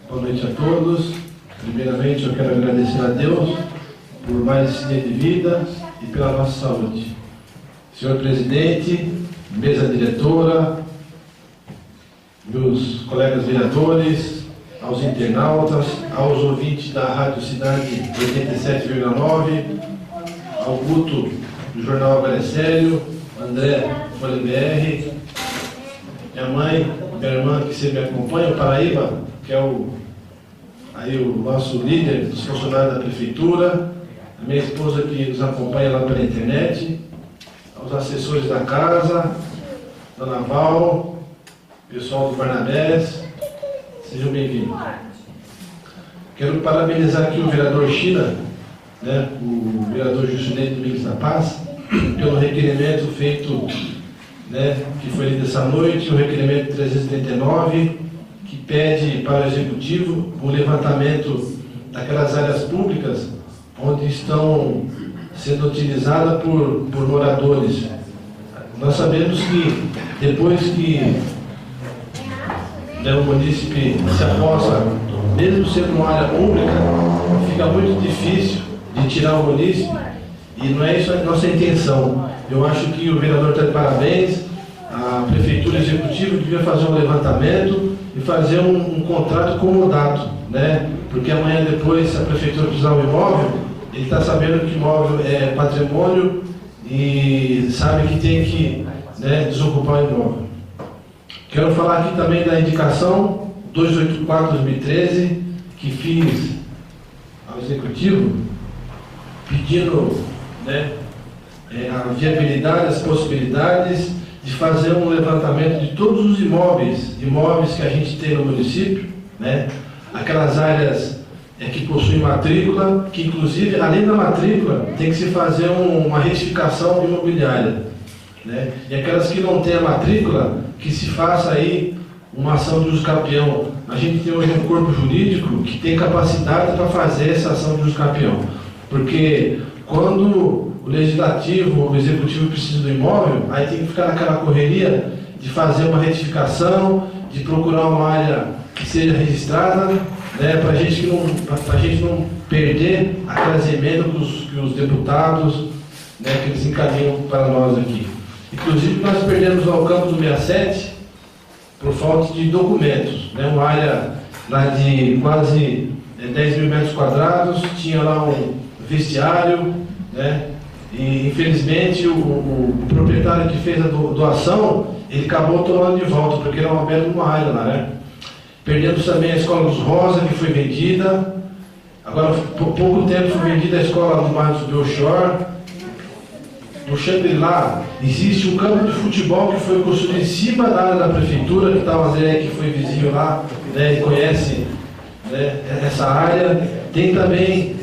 Boa noite a todos. Primeiramente, eu quero agradecer a Deus por mais esse dia de vida e pela nossa saúde. Senhor presidente, mesa diretora, meus colegas vereadores, aos internautas, aos ouvintes da Rádio Cidade 87,9, ao Guto do Jornal Agora é Sério, André Folha BR, minha mãe, minha irmã que sempre me acompanha, o Paraíba, que é o nosso líder dos funcionários da Prefeitura, a minha esposa que nos acompanha lá pela internet, aos assessores da casa, Dona Val, pessoal do Barnabés, sejam bem-vindos. Quero parabenizar aqui o vereador China, né, o vereador Juscelino Domingos da Paz, pelo requerimento feito, né, que foi lido essa noite, o requerimento 339, que pede para o Executivo o levantamento daquelas áreas públicas onde estão sendo utilizadas por moradores. Nós sabemos que depois que o munícipe se aposta, mesmo sendo uma área pública, fica muito difícil de tirar o munícipe, e não é isso a nossa intenção. Eu acho que o vereador está de parabéns, a Prefeitura e o Executivo devia fazer um levantamento e fazer um contrato comodato, né? Porque amanhã depois, se a Prefeitura precisar de um imóvel, ele está sabendo que o imóvel é patrimônio e sabe que tem que, né, desocupar o imóvel. Quero falar aqui também da indicação 284/2013, que fiz ao Executivo, pedindo, né, a viabilidade, as possibilidades de fazer um levantamento de todos os imóveis que a gente tem no município, né, aquelas áreas que possuem matrícula, que inclusive, além da matrícula, tem que se fazer uma retificação imobiliária, né, e aquelas que não têm a matrícula, que se faça aí uma ação de uso capião. A gente tem hoje um corpo jurídico que tem capacidade para fazer essa ação de uso capião, porque quando o legislativo ou o executivo precisa do imóvel, aí tem que ficar naquela correria de fazer uma retificação, de procurar uma área que seja registrada, né, para a gente não perder aquelas emendas que os deputados, né, que eles encaminham para nós aqui. Inclusive, nós perdemos ao campo do 67 por falta de documentos, né, uma área lá de quase 10 mil metros quadrados, tinha lá um vestiário, né, e infelizmente o proprietário que fez a doação, ele acabou tomando de volta, porque era uma bela uma área lá, né. Perdemos também a Escola dos Rosa, que foi vendida. Agora, por pouco tempo, foi vendida a escola do Marcos Belchor. No Xangri-Lá, existe um campo de futebol que foi construído em cima da área da Prefeitura, que está o André, que foi vizinho lá, né, e conhece, né, essa área. Tem também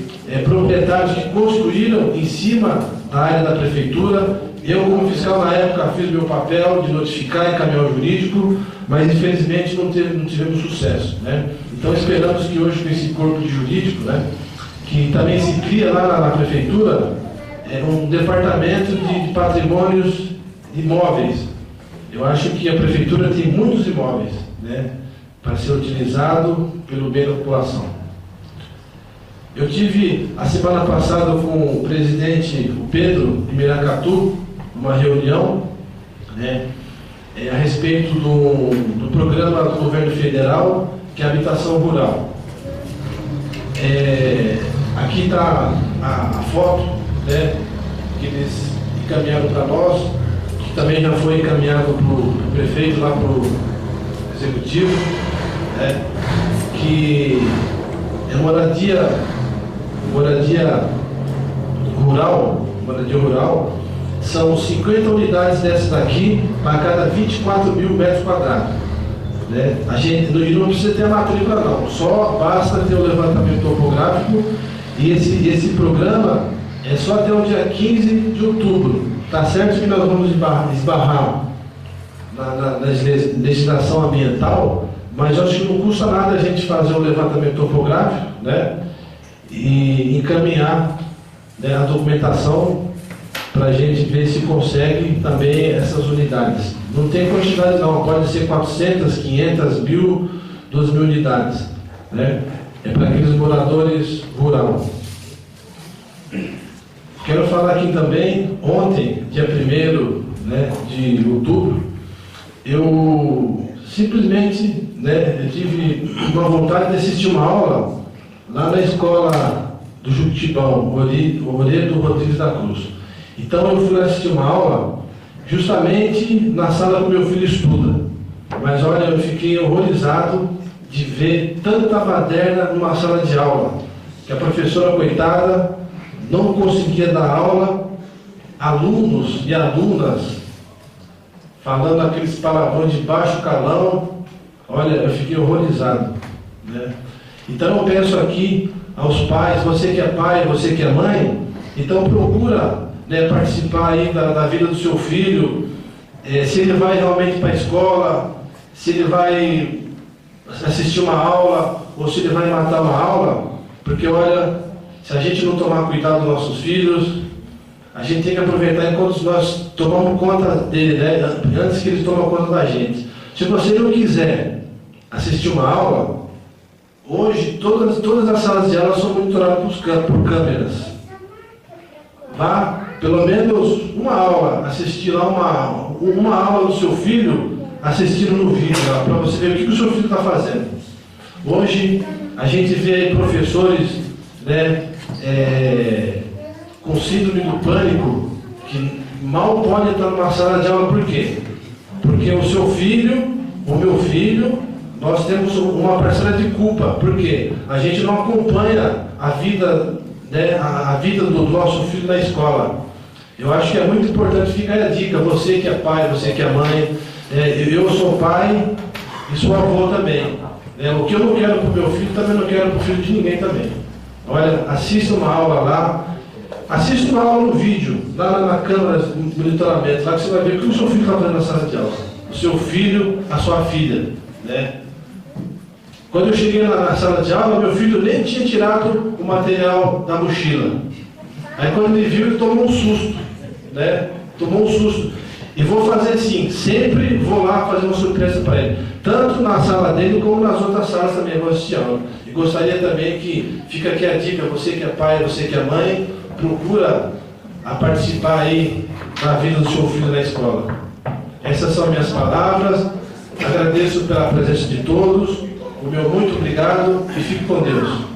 proprietários que construíram em cima da área da Prefeitura. Eu, como fiscal na época, fiz meu papel de notificar e encaminhar o jurídico, mas infelizmente não tivemos sucesso, né? Então esperamos que hoje, com esse corpo de jurídico, né, que também se cria lá na Prefeitura, um departamento de patrimônios imóveis. Eu acho que a Prefeitura tem muitos imóveis, né, para ser utilizado pelo bem da população. Eu tive a semana passada com o presidente, o Pedro, de Miracatu, uma reunião, né, a respeito do programa do governo federal, que é a habitação rural. Aqui está a foto, né, que eles encaminharam para nós, que também já foi encaminhado para o prefeito, lá para o executivo, né, que é moradia rural, são 50 unidades dessas daqui para cada 24 mil metros quadrados. Né? A gente não precisa ter a matrícula não, só basta ter o levantamento topográfico, e esse programa é só até o dia 15 de outubro. Tá certo que nós vamos esbarrar na legislação ambiental, mas eu acho que não custa nada a gente fazer o levantamento topográfico, né, e encaminhar, né, a documentação para a gente ver se consegue também essas unidades. Não tem quantidade não, pode ser 400, 500, 1000, 12.000 unidades. né? É para aqueles moradores rurais. Quero falar aqui também, ontem, dia 1º, né, de outubro, eu simplesmente, né, eu tive uma vontade de assistir uma aula lá na escola do Juquitibão, Oredo Rodrigues da Cruz. Então eu fui assistir uma aula justamente na sala que meu filho estuda. Mas olha, eu fiquei horrorizado de ver tanta baderna numa sala de aula, que a professora, coitada, não conseguia dar aula, alunos e alunas falando aqueles palavrões de baixo calão. Olha, eu fiquei horrorizado, né? Então eu peço aqui aos pais, você que é pai, você que é mãe, então procura, né, participar aí da vida do seu filho, se ele vai realmente para a escola, se ele vai assistir uma aula, ou se ele vai matar uma aula, porque olha, se a gente não tomar cuidado dos nossos filhos, a gente tem que aproveitar enquanto nós tomamos conta dele, né, antes que eles tomem conta da gente. Se você não quiser assistir uma aula, hoje todas as salas de aula são monitoradas por câmeras. Vá pelo menos uma aula, assistir lá uma aula do seu filho, assistindo no vídeo, para você ver o que o seu filho está fazendo. Hoje a gente vê aí professores, né, com síndrome do pânico, que mal pode entrar numa sala de aula. Por quê? Porque o seu filho, o meu filho, nós temos uma parcela de culpa. Por quê? A gente não acompanha a vida, né, a vida do nosso filho na escola. Eu acho que é muito importante, ficar a dica, você que é pai, você que é mãe, eu sou pai e sou avô também. O que eu não quero para o meu filho, também não quero para o filho de ninguém também. Olha, assista uma aula lá, assista uma aula no vídeo, lá na câmera de monitoramento, lá que você vai ver o que o seu filho está fazendo na sala de aula. O seu filho, a sua filha, né? Quando eu cheguei na sala de aula, meu filho nem tinha tirado o material da mochila. Aí quando ele viu, ele tomou um susto, né? Tomou um susto. E vou fazer assim, sempre vou lá fazer uma surpresa para ele. Tanto na sala dele, como nas outras salas também vou assistir aula. E gostaria também que, fica aqui a dica, você que é pai, você que é mãe, procura a participar aí da vida do seu filho na escola. Essas são minhas palavras. Agradeço pela presença de todos. O meu muito obrigado e fique com Deus.